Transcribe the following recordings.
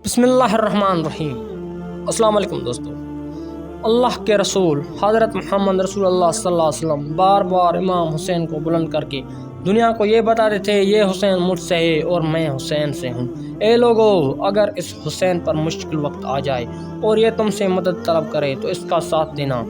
بسم اللہ الرحمن الرحیم۔ السلام علیکم دوستو۔ اللہ کے رسول حضرت محمد رسول اللہ صلی اللہ علیہ وسلم بار بار امام حسین کو بلند کر کے دنیا کو یہ بتاتے تھے، یہ حسین مجھ سے ہے اور میں حسین سے ہوں۔ اے لوگو، اگر اس حسین پر مشکل وقت آ جائے اور یہ تم سے مدد طلب کرے تو اس کا ساتھ دینا،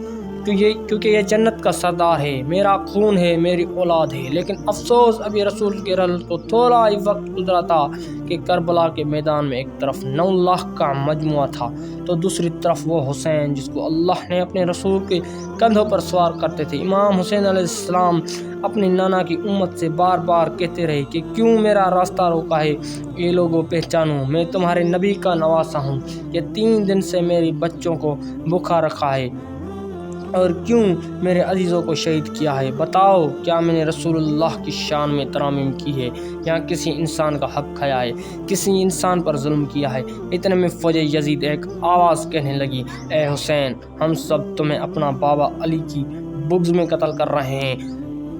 کیونکہ یہ جنت کا سردار ہے، میرا خون ہے، میری اولاد ہے۔ لیکن افسوس، ابھی رسول کے رحلت کو تھوڑا ہی وقت گزرا تھا کہ کربلا کے میدان میں ایک طرف 9 لاکھ کا مجموعہ تھا تو دوسری طرف وہ حسین جس کو اللہ نے اپنے رسول کے کندھوں پر سوار کرتے تھے۔ امام حسین علیہ السلام اپنی نانا کی امت سے بار بار کہتے رہے کہ کیوں میرا راستہ روکا ہے؟ یہ لوگوں پہچانو، میں تمہارے نبی کا نواسا ہوں۔ یہ 3 دن سے میری بچوں کو بھوکا رکھا ہے اور کیوں میرے عزیزوں کو شہید کیا ہے؟ بتاؤ، کیا میں نے رسول اللہ کی شان میں ترامیم کی ہے یا کسی انسان کا حق کھایا ہے، کسی انسان پر ظلم کیا ہے؟ اتنے میں فوج یزید ایک آواز کہنے لگی، اے حسین، ہم سب تمہیں اپنا بابا علی کی بغض میں قتل کر رہے ہیں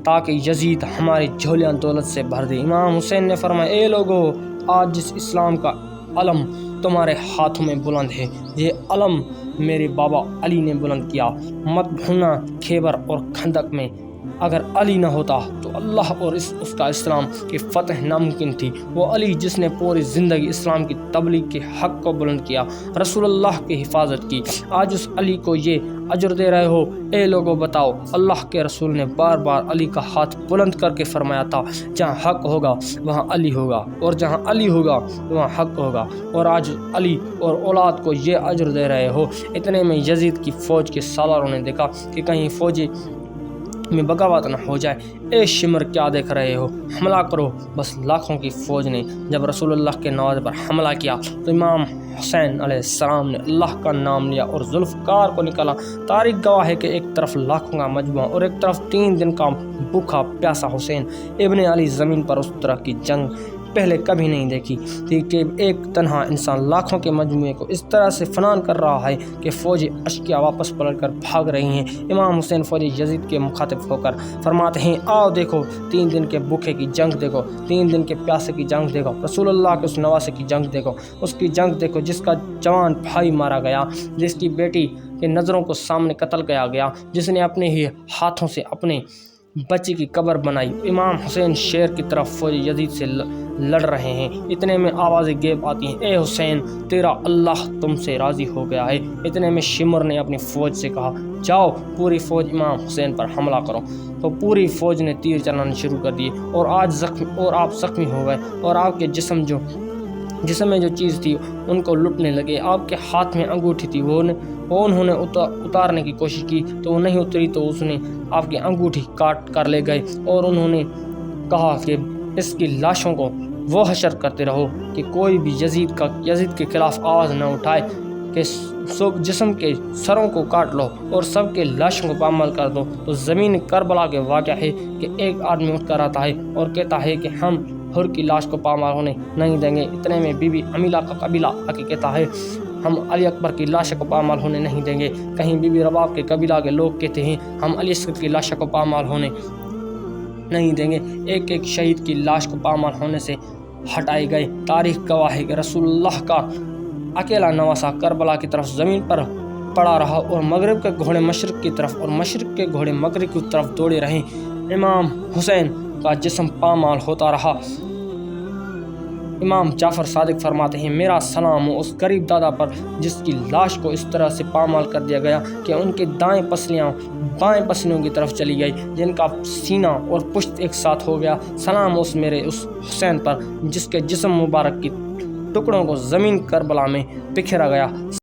تاکہ یزید ہماری جھولیاں دولت سے بھر دے۔ امام حسین نے فرمایا، اے لوگو، آج جس اسلام کا علم تمہارے ہاتھوں میں بلند ہے، یہ علم میرے بابا علی نے بلند کیا۔ مت بھولنا، خیبر اور خندق میں اگر علی نہ ہوتا تو اللہ اور اس کا اسلام کی فتح ناممکن تھی۔ وہ علی جس نے پوری زندگی اسلام کی تبلیغ کے حق کو بلند کیا، رسول اللہ کی حفاظت کی، آج اس علی کو یہ اجر دے رہے ہو۔ اے لوگوں، بتاؤ، اللہ کے رسول نے بار بار علی کا ہاتھ بلند کر کے فرمایا تھا، جہاں حق ہوگا وہاں علی ہوگا اور جہاں علی ہوگا وہاں حق ہوگا، اور آج علی اور اولاد کو یہ اجر دے رہے ہو۔ اتنے میں یزید کی فوج کے سالاروں نے دیکھا کہ کہیں فوجی میں بغاوت نہ ہو جائے۔ اے شمر، کیا دیکھ رہے ہو؟ حملہ کرو۔ بس لاکھوں کی فوج نے جب رسول اللہ کے نوازے پر حملہ کیا تو امام حسین علیہ السلام نے اللہ کا نام لیا اور ذوالفقار کو نکالا۔ تاریخ گواہ ہے کہ ایک طرف لاکھوں کا مجموعہ اور ایک طرف 3 دن کا بھوکا پیاسا حسین ابن علی۔ زمین پر اس طرح کی جنگ پہلے کبھی نہیں دیکھی تھی کہ ایک تنہا انسان لاکھوں کے مجموعے کو اس طرح سے فنان کر رہا ہے کہ فوجی اشکیا واپس پلٹ کر بھاگ رہی ہیں۔ امام حسین فوجی یزید کے مخاطب ہو کر فرماتے ہیں، آؤ دیکھو، 3 دن کے بھوکے کی جنگ دیکھو، 3 دن کے پیاسے کی جنگ دیکھو، رسول اللہ کے اس نواسے کی جنگ دیکھو، اس کی جنگ دیکھو جس کا جوان بھائی مارا گیا، جس کی بیٹی کے نظروں کو سامنے قتل کیا گیا، جس نے اپنے ہی ہاتھوں سے اپنے بچی کی قبر بنائی۔ امام حسین شیر کی طرف فوج یزید سے لڑ رہے ہیں۔ اتنے میں آوازیں غیب آتی ہیں، اے حسین، تیرا اللہ تم سے راضی ہو گیا ہے۔ اتنے میں شمر نے اپنی فوج سے کہا، جاؤ، پوری فوج امام حسین پر حملہ کرو۔ تو پوری فوج نے تیر چلانے شروع کر دیے اور آپ زخمی ہو گئے اور آپ کے جسم میں جو چیز تھی ان کو لٹنے لگے۔ آپ کے ہاتھ میں انگوٹھی تھی، وہ انہوں نے اتارنے کی کوشش کی تو وہ نہیں اتری، تو اس نے آپ کی انگوٹھی کاٹ کر لے گئے اور انہوں نے کہا کہ اس کی لاشوں کو وہ حشر کرتے رہو کہ کوئی بھی یزید کے خلاف آواز نہ اٹھائے، کہ جسم کے سروں کو کاٹ لو اور سب کے لاشوں کو پامال کر دو۔ تو زمین کربلا کے واقعہ ہے کہ ایک آدمی اٹھ کر آتا ہے اور کہتا ہے کہ ہم حر کی لاش کو پامال ہونے نہیں دیں گے۔ اتنے میں بی بی امیلہ کا قبیلہ آ کے کہتا ہے، ہم علی اکبر کی لاش کو پامال ہونے نہیں دیں گے۔ کہیں بی بی رباب کے قبیلہ کے لوگ کہتے ہیں، ہم علی اصغر کی لاش کو پامال ہونے نہیں دیں گے۔ ایک ایک شہید کی لاش کو پامال ہونے سے ہٹائے گئے۔ تاریخ گواہ ہے کہ رسول اللہ کا اکیلا نواسا کربلا کی طرف زمین پر پڑا رہا اور مغرب کے گھوڑے مشرق کی طرف اور مشرق کے گھوڑے مغرب کی طرف دوڑے رہے۔ امام حسین کا جسم پامال ہوتا رہا۔ امام جعفر صادق فرماتے ہیں، میرا سلام ہو اس غریب دادا پر جس کی لاش کو اس طرح سے پامال کر دیا گیا کہ ان کی دائیں پسلیاں بائیں پسلیوں کی طرف چلی گئی، جن کا سینہ اور پشت ایک ساتھ ہو گیا۔ سلام اس حسین پر جس کے جسم مبارک کی ٹکڑوں کو زمین کربلا میں بکھیرا گیا۔